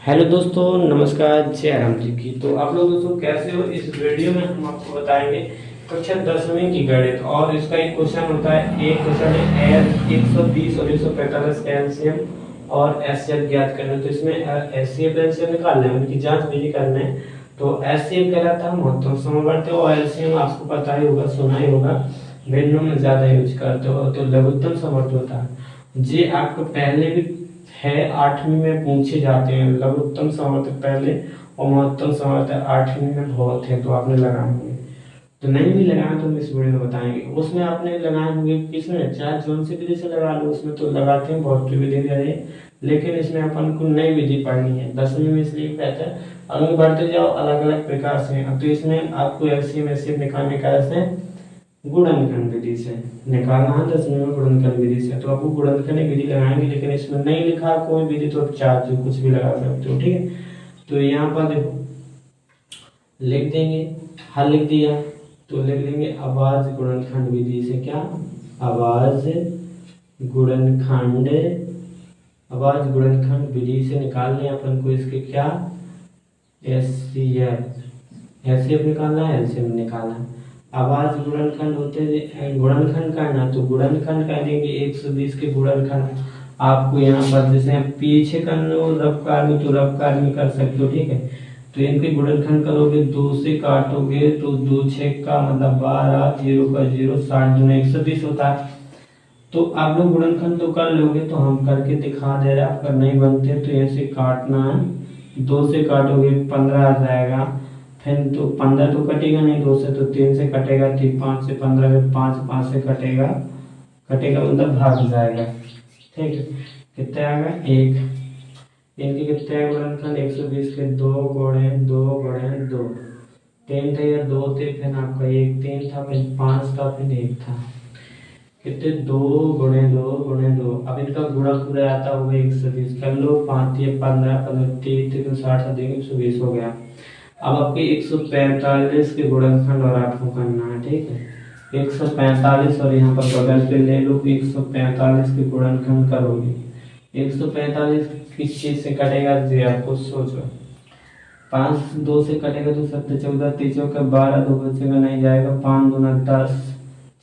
Hello दोस्तों, नमस्कार। जय राम जी की। तो आप लोग दोस्तों कैसे हो? इस वीडियो में हम आपको बताएंगे कक्षा 10वीं की गणित। और इसका एक क्वेश्चन होता है, एक क्वेश्चन है 120 और 145 का एलसीएम और एचसीएफ ज्ञात करना। तो इसमें एचसीएफ एलसीएम निकालना है, उनकी जांच भी करना है। तो एचसीएफ कहलाता है महत्तम समवर्ती और एलसीएम आपको पता ही होगा, सुना ही होगा, भिन्नों में ज्यादा यूज करते हो तो लघुत्तम समवर्ती होता है। ये आपको पहले भी है, 8वीं में पूछे जाते हैं। लघुत्तम समवर्ती पहले और महत्तम समवर्ती 8वीं में बहुत है, तो आपने लगाए होंगे। तो नहीं भी लगाए तो हम इस वीडियो में बताएंगे। उसमें आपने लगाए होंगे किसमें, चाहे जोन सी विधि से लगा लो, उसमें तो लगाते हैं बहुत विधि रहे, लेकिन इसमें अपन को नई विधि पढ़नी है 10वीं में, इसलिए कहते हैं आगे बढ़ते जाओ अलग अलग प्रकार से। अब तो इसमें आपको एलसीएम एचसीएफ निकालने का ऐसे गुणनखंड विधि से निकालना है 10वीं में, गुणनखंड विधि से। तो आपको गुणनखंड विधि लगाएंगे, लेकिन इसमें नहीं लिखा कोई विधि तो आप चार जो कुछ भी लगा सकते हो, ठीक है। तो यहाँ पर देखो लिख देंगे, हल लिख दिया तो लिख देंगे आवाज गुणनखंड विधि से। क्या आवाज गुणनखंड, आवाज गुणनखंड विधि से निकालने अपन को इसके क्या एचसीएफ एचसीएफ निकालना है, एलसीएम निकालना है। आवाज गुणनखंड होते गुणनखंड का है ना, तो गुणनखंड कह देंगे 120 के गुणनखंड। आपको यहाँ पर जैसे पीछे करना हो रफ कारनी तो रफ कारनी कर सकते हो, ठीक है। तो इनके गुणनखंड करोगे, 2 से काटोगे तो 2 6 का मतलब 12, 0 का 0, 60 दूनी 120 होता है। तो आप लोग गुणनखंड तो कर लोगे, तो हम करके दिखा दे रहे हैं। आपका नहीं बनते तो ऐसे काटना है, 2 से काटोगे 15 आ जाएगा, फिर तो 15 तो कटेगा नहीं, 2 से तो 3 से कटेगा, 5 से 15 में 5 से कटेगा, मतलब भाग जाएगा, ठीक है। कितने आ गए 1। इनके कितने हैं गुणनखंड 120 के 2 गुणे 2 गुणे 2, 3 थे या 2 थे, फिर आपका 1 3 था, फिर 5 था, फिर 1 था। कितने 2 गुणे 2 गुणे 2। अब इनका गुणा पूरा आता होगा 120 कर लो, 5 या 15 15 30 60 देंगे 120 हो गया। अब आपके 145 के गुणनखंड और आपको करना है, ठीक है। 145 और यहाँ पर बगल पे ले लो, 145 के गुणनखंड करोगे। 145 किस चीज से कटेगा जी आपको सोचो। 5 2 से कटेगा तो 7 14 3 का 12, 2 बचेगा नहीं जाएगा, 5 दूना 10,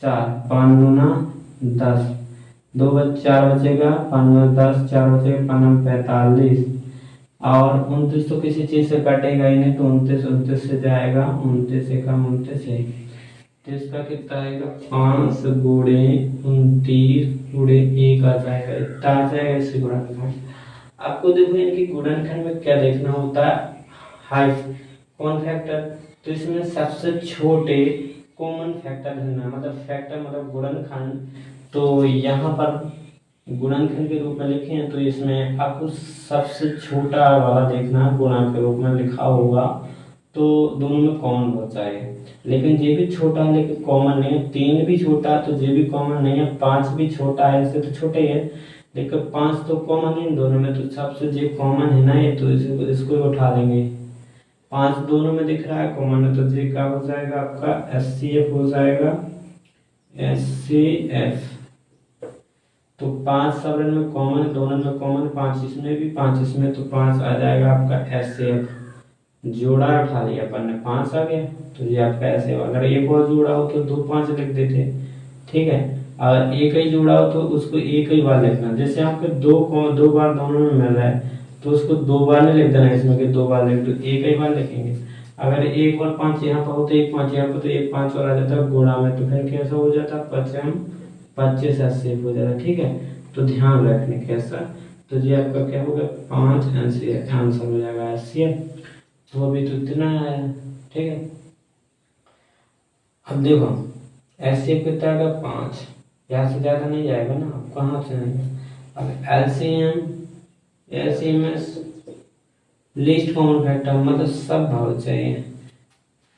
4 5 दूना 10, 2 4 बचेगा, 5 दूना 10, 4 बचेगा, 5 45 और 29 तो किसी चीज से कटेगा ही नहीं, तो 29 से जाएगा, 29 से कम 29 है, तो इसका कितना आएगा 5 गुणे 29 गुणे 1 आ जाएगा, इतना आ जाएगा इससे गुणनखंड। आपको देखो इनकी गुणनखंड में क्या देखना होता है, हाइट कौन फैक्टर। तो इसमें सबसे छोटे कॉमन फैक्टर ढूंढना, मतलब फैक्टर मतलब गुणनखंड। तो यहाँ पर गुणनखंड के रूप में लिखे हैं, तो इसमें आपको सबसे छोटा वाला देखना, गुणा के रूप में लिखा होगा, तो दोनों में कॉमन हो जाएगा। लेकिन ये भी छोटा है लेकिन कॉमन नहीं है, 3 भी छोटा है तो ये भी कॉमन नहीं है, 5 भी छोटा है, इससे तो छोटे ही है, लेकिन 5 तो कॉमन है दोनों में, तो सबसे ये कॉमन है ना ये, तो इसको ही उठा लेंगे। 5 दोनों में दिख रहा है कॉमन है, तो ये क्या हो जाएगा आपका एचसीएफ हो जाएगा, एचसीएफ। तो 5 सब में कॉमन, दोनों में कॉमन, 5 इसमें भी 5 इसमें, तो 5 आ जाएगा आपका एचसीएफ। जोड़ा उठा लिया अपन ने, 5 आ गया, तो ये आपका ऐसे। अगर एक और जोड़ा हो तो 2 5 लिख देते, ठीक है। अगर एक ही जोड़ा हो तो उसको एक ही बार लिखना, जैसे आपके 2 बार दोनों में मिल रहा है तो उसको 2 बार नहीं लिख देना इसमें कि 2 बार लिख दो, एक ही बार लिखेंगे। अगर 1 और 5 यहाँ पर हो तो 1 5 यहाँ पर, तो 1 5 और आ जाता है गुणा में, तो फिर कैसा हो जाता है 25 एचसीएफ हो जाएगा, ठीक है। तो ध्यान रखने कैसा, तो ये आपका क्या होगा 5 आंसर हो जाएगा एचसीएफ। तो अभी तो इतना आया, ठीक है। अब देखो एचसीएफ कितना आएगा 5, यहाँ से ज्यादा नहीं जाएगा ना, अब कहाँ से आएगा। अब एलसीएम एलसीएमएस लीस्ट कॉमन फैक्टर, मतलब सब भाव चाहिए,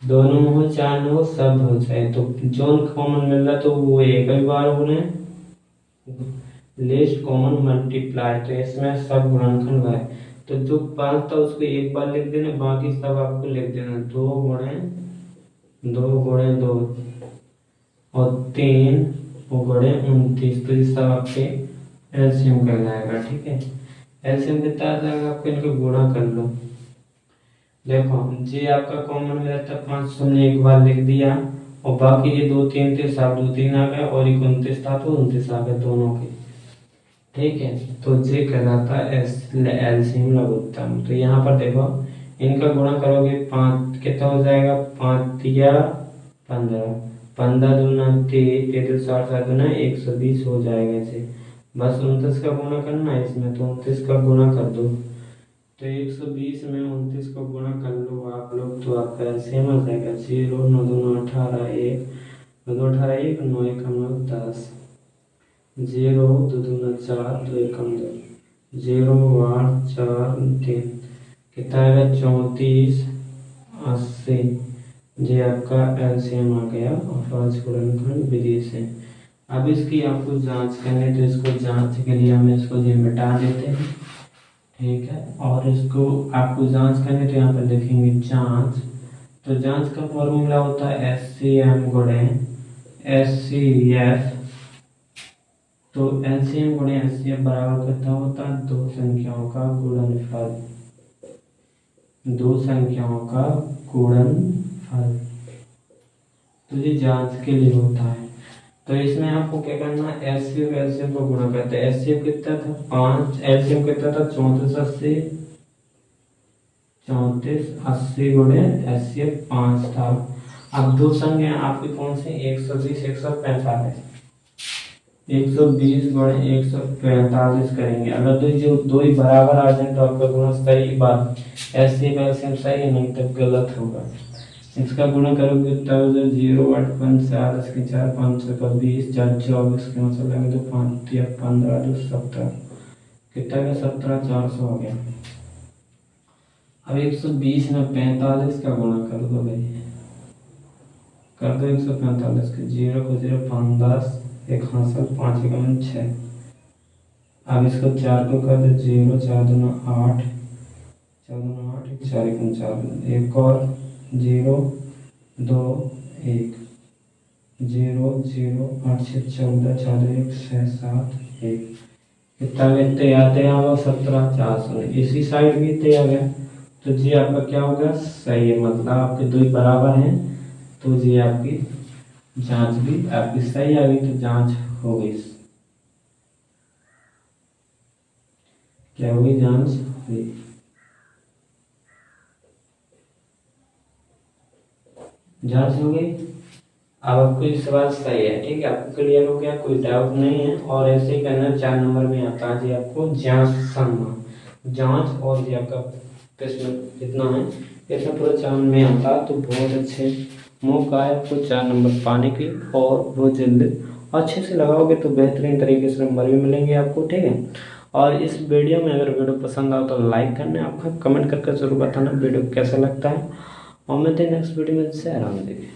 दोनों में हो चार में हो सब हो चाहिए, तो जो कॉमन मिल रहा तो वो एक ही बार होने लीस्ट कॉमन मल्टीप्लाई, तो इसमें सब गुणनखंड है, तो जो 5 था उसको एक बार लिख देना, बाकी सब आपको लिख देना, 2 गुणे 2 और 3 गुणे 29, तो ये सब आपके एलसीएम कहलाएगा, ठीक है। एलसीएम कितना आ जाएगा आपको, इनको गुणा कर लो। देखो जी आपका कॉमन में रहता है 5, तुमने एक बार लिख दिया और बाकी ये 2 3 थे, सब 2 3 आ गए और 29 था तो 29 आ गए दोनों के। ठीक है, तो ये कहलाता है एलसीएम लघुत्तम। तो यहाँ पर देखो इनका गुणा करोगे 5 कितना हो जाएगा, 5 या 15, 15 दूना 30, 33 60 60 दूना 120 हो जाएगा ऐसे। बस 29 का गुणा करना है इसमें, तो 29 का गुणा कर दो, तो 120 में 29 को गुणा कर लो आप लोग, तो आपका एलसीएम आ जाएगा 0 9 2 18 1 9 2 18 1 9 1 9 10 0 2 2 4 2 1 2 0 8 4 3 कितना आएगा 34 80। ये आपका एलसीएम आ गया अपवाद गुणनखंड विधि से। अब इसकी आपको जांच करनी है, तो इसको जांच के लिए हम इसको ये मिटा देते हैं। ठीक है, और इसको आपको जांच करनी है तो यहाँ पर लिखेंगे जांच। तो जांच का फॉर्मूला होता है एचसीएम गुणे एचसीएफ। तो एलसीएम गुणे एचसीएफ बराबर कितना होता है, दो संख्याओं का गुणनफल, दो संख्याओं का गुणनफल। तो ये जांच के लिए होता है। तो इसमें आपको क्या करना है, एचसीएफ एलसीएम को गुणा करते हैं। एचसीएफ कितना था 5, एलसीएम कितना था 34 80 गुणे एचसीएफ 5 था। अब दो संख्या आपकी कौन सी 120 145, 120 गुणे 145 करेंगे। अगर दो ही बराबर आ जाए तो आपका गुणा सही बात, एचसीएफ एलसीएम सही है, नहीं तब गलत होगा। इसका गुणा करोगे तब 0 8 5 4 इसके 4 5 का 20 4 24 के मतलब लगे तो 5 या 15 तो 17 कितना का 17 400 हो गया। अब 120 में 45 का गुणा कर दो भाई, कर दो 145 के 0 को 0 5 10 एक हासिल 5 1 6। अब इसको 4 को कर दो 0 4 2 8 4 2 8 4 1 4 एक और 0 2 1 0 0 8 6 14 4 1 6 7 1 कितना इतने आते हैं वो 17 400। इसी साइड भी इतने आ गया, तो जी आपका क्या होगा सही है, मतलब आपके दो ही बराबर हैं, तो जी आपकी जांच भी आपकी सही आ गई, तो जांच हो गई। क्या होगी, जांच हुई। जांच हो गई। अब आपको ये सवाल सही है, ठीक है, आपको क्लियर हो गया, कोई डाउट नहीं है। और ऐसे ही करना 4 नंबर में आता है जी आपको जांच सम्मा, जांच और जी आपका प्रश्न कितना है, ऐसा पूरा 4 में आता, तो बहुत अच्छे मौका है आपको 4 नंबर पाने की, और बहुत जल्द अच्छे से लगाओगे तो बेहतरीन तरीके से नंबर भी मिलेंगे आपको। ठीक है, और इस वीडियो में अगर वीडियो पसंद आओ तो लाइक करना, आपका कमेंट करके जरूर बताना वीडियो कैसा लगता है, और मिलते हैं नेक्स्ट वीडियो में। जय राम देवी।